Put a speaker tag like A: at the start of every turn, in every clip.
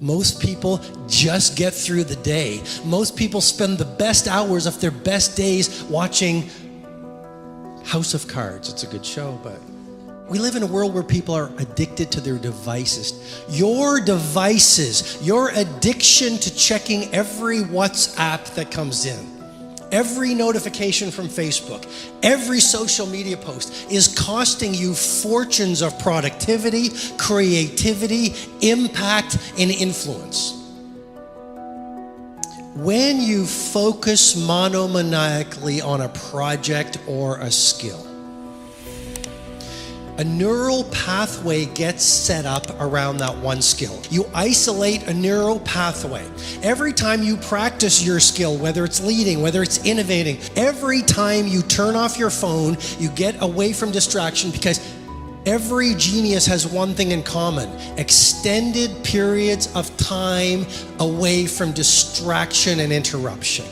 A: Most people just get through the day. Most people spend the best hours of their best days watching House of Cards. It's a good show, but we live in a world where people are addicted to their devices. Your devices, your addiction to checking every WhatsApp that comes in, every notification from Facebook, every social media post is costing you fortunes of productivity, creativity, impact, and influence. When you focus monomaniacally on a project or a skill, a neural pathway gets set up around that one skill. You isolate a neural pathway. Every time you practice your skill, whether it's leading, whether it's innovating, every time you turn off your phone, you get away from distraction, because every genius has one thing in common: extended periods of time away from distraction and interruption.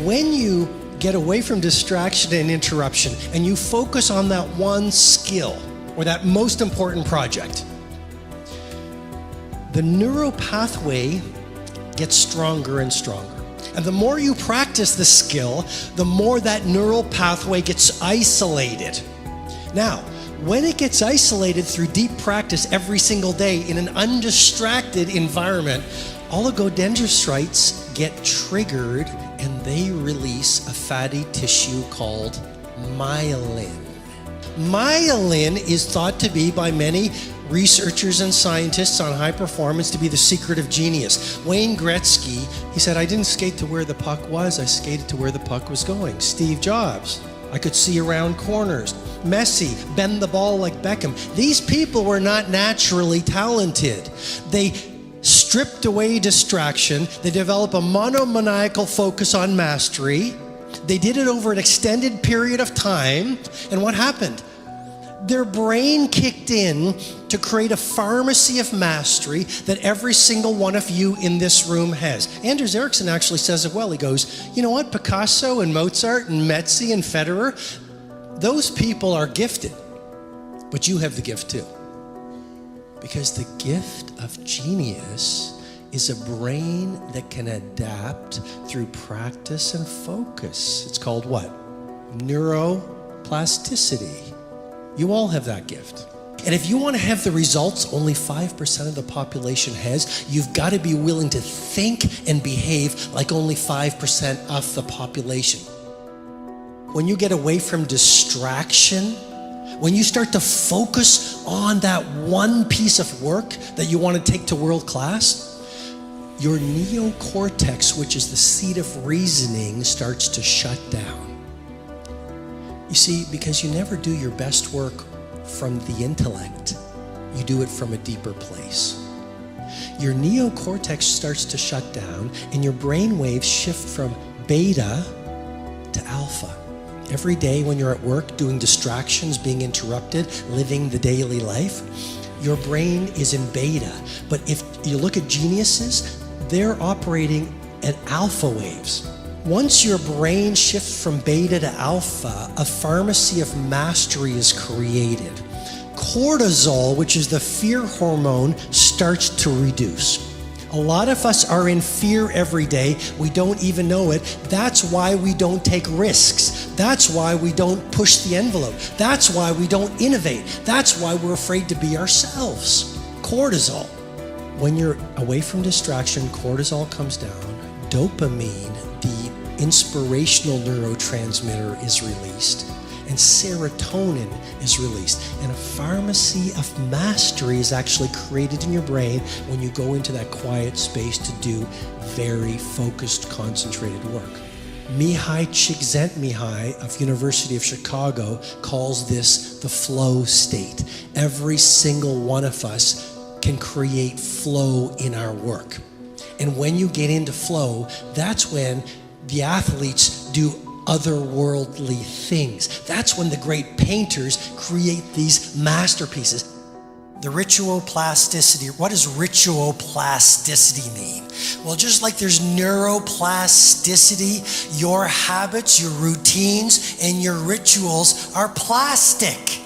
A: When you get away from distraction and interruption and you focus on that one skill or that most important project, the neural pathway gets stronger and stronger. And the more you practice the skill, the more that neural pathway gets isolated. Now, when it gets isolated through deep practice every single day in an undistracted environment, oligodendrocytes get triggered and they release a fatty tissue called myelin. Myelin is thought to be, by many researchers and scientists on high performance, to be the secret of genius. Wayne Gretzky, he said, "I didn't skate to where the puck was, I skated to where the puck was going." Steve Jobs, "I could see around corners." Messi, bend the ball like Beckham. These people were not naturally talented. They stripped away distraction. They developed a monomaniacal focus on mastery. They did it over an extended period of time. And what happened? Their brain kicked in to create a pharmacy of mastery that every single one of you in this room has. Anders Ericsson actually says it well. He goes, "You know what? Picasso and Mozart and Messi and Federer, those people are gifted, but you have the gift too." Because the gift of genius is a brain that can adapt through practice and focus. It's called what? Neuroplasticity. You all have that gift. And if you want to have the results only 5% of the population has, you've got to be willing to think and behave like only 5% of the population. When you get away from distraction, when you start to focus on that one piece of work that you want to take to world class, your neocortex, which is the seat of reasoning, starts to shut down. You see, because you never do your best work from the intellect, you do it from a deeper place. Your neocortex starts to shut down and your brain waves shift from beta to alpha. Every day when you're at work doing distractions, being interrupted, living the daily life, your brain is in beta. But if you look at geniuses, they're operating at alpha waves. Once your brain shifts from beta to alpha, a pharmacy of mastery is created. Cortisol, which is the fear hormone, starts to reduce. A lot of us are in fear every day. We don't even know it. That's why we don't take risks. That's why we don't push the envelope. That's why we don't innovate. That's why we're afraid to be ourselves. Cortisol. When you're away from distraction, cortisol comes down. Dopamine, the inspirational neurotransmitter, is released. And serotonin is released. And a pharmacy of mastery is actually created in your brain when you go into that quiet space to do very focused, concentrated work. Mihai Csikszentmihalyi of University of Chicago calls this the flow state. Every single one of us can create flow in our work. And when you get into flow, that's when the athletes do otherworldly things. That's when the great painters create these masterpieces. The rituoplasticity. What does rituoplasticity mean? Well, just like there's neuroplasticity, your habits, your routines, and your rituals are plastic.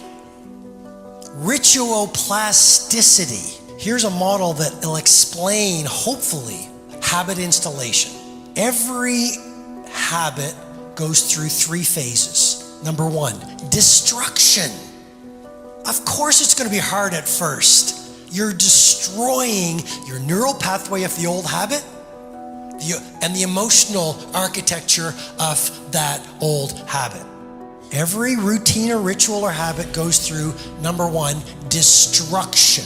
A: Rituoplasticity. Here's a model that will explain, hopefully, habit installation. Every habit goes through 3 phases. Number 1, destruction. Of course it's going to be hard at first. You're destroying your neural pathway of the old habit and the emotional architecture of that old habit. Every routine or ritual or habit goes through, number 1, destruction.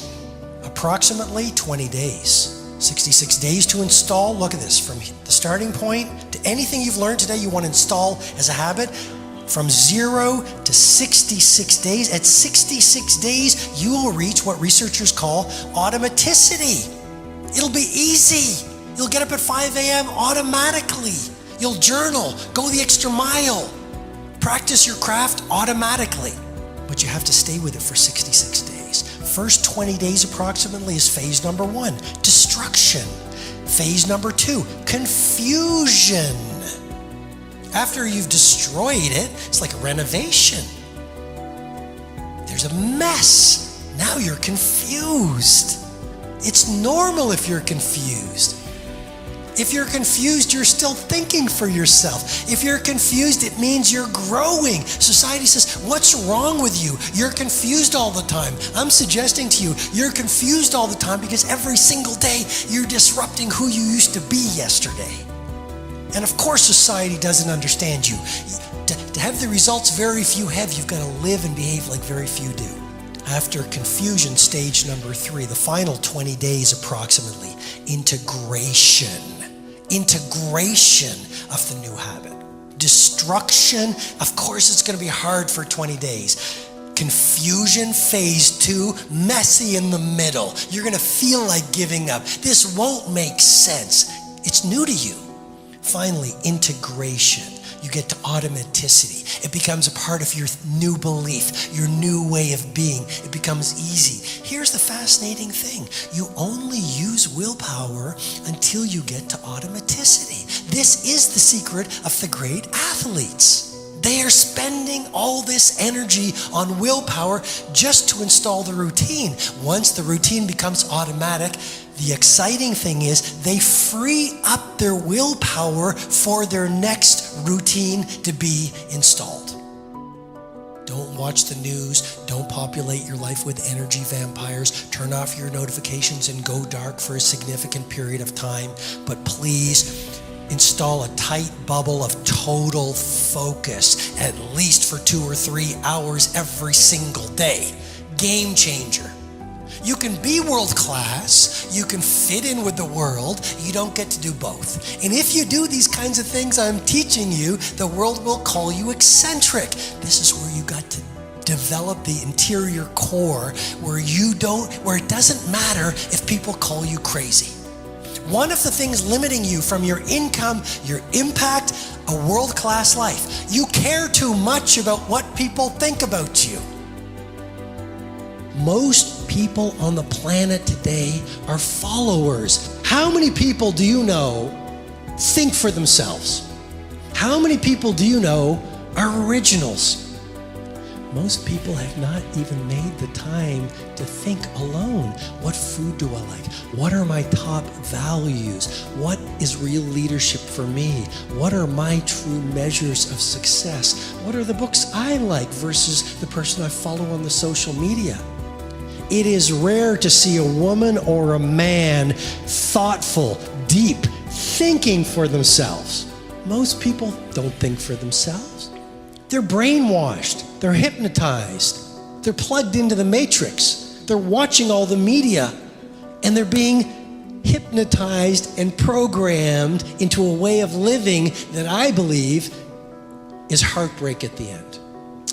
A: Approximately 20 days. 66 days to install. Look at this, from the starting point to anything you've learned today you want to install as a habit, from 0 to 66 days. At 66 days, you will reach what researchers call automaticity. It'll be easy. You'll get up at 5 a.m. automatically. You'll journal, go the extra mile, practice your craft automatically. But you have to stay with it for 66 days. First 20 days approximately is phase number 1, destruction. Phase number 2, confusion. After you've destroyed it, it's like a renovation. There's a mess. Now you're confused. It's normal if you're confused. If you're confused, you're still thinking for yourself. If you're confused, it means you're growing. Society says, what's wrong with you? You're confused all the time. I'm suggesting to you, you're confused all the time because every single day you're disrupting who you used to be yesterday. And of course, society doesn't understand you. To have the results very few have, you've got to live and behave like very few do. After confusion, stage number 3, the final 20 days approximately, integration. Integration of the new habit. Destruction, of course it's going to be hard for 20 days. Confusion, phase 2, messy in the middle. You're going to feel like giving up. This won't make sense. It's new to you. Finally, integration. You get to automaticity. It becomes a part of your new belief, your new way of being. It becomes easy. Here's the fascinating thing. You only use willpower until you get to automaticity. This is the secret of the great athletes. They are spending all this energy on willpower just to install the routine. Once the routine becomes automatic, the exciting thing is they free up their willpower for their next routine to be installed. Don't watch the news. Don't populate your life with energy vampires. Turn off your notifications and go dark for a significant period of time. But please install a tight bubble of total focus, at least for 2 or 3 hours every single day. Game changer. You can be world class, you can fit in with the world, you don't get to do both. And if you do these kinds of things I'm teaching you, the world will call you eccentric. This is where you got to develop the interior core where it doesn't matter if people call you crazy. One of the things limiting you from your income, your impact, a world-class life, you care too much about what people think about you. Most people on the planet today are followers. How many people do you know think for themselves? How many people do you know are originals? Most people have not even made the time to think alone. What food do I like? What are my top values? What is real leadership for me? What are my true measures of success? What are the books I like versus the person I follow on the social media? It is rare to see a woman or a man thoughtful, deep, thinking for themselves. Most people don't think for themselves. They're brainwashed. They're hypnotized. They're plugged into the matrix. They're watching all the media, and they're being hypnotized and programmed into a way of living that I believe is heartbreak at the end.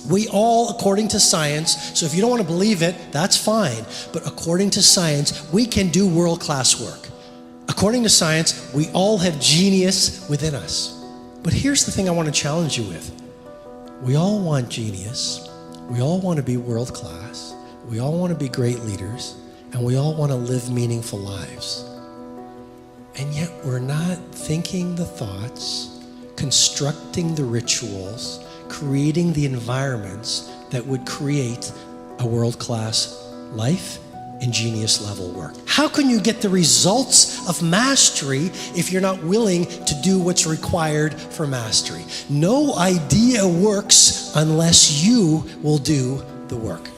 A: We all, according to science, so if you don't want to believe it, that's fine, but according to science, we can do world-class work. According to science, we all have genius within us. But here's the thing I want to challenge you with. We all want genius, we all want to be world-class, we all want to be great leaders, and we all want to live meaningful lives. And yet we're not thinking the thoughts, constructing the rituals, creating the environments that would create a world-class life ingenious level work. How can you get the results of mastery if you're not willing to do what's required for mastery? No idea works unless you will do the work.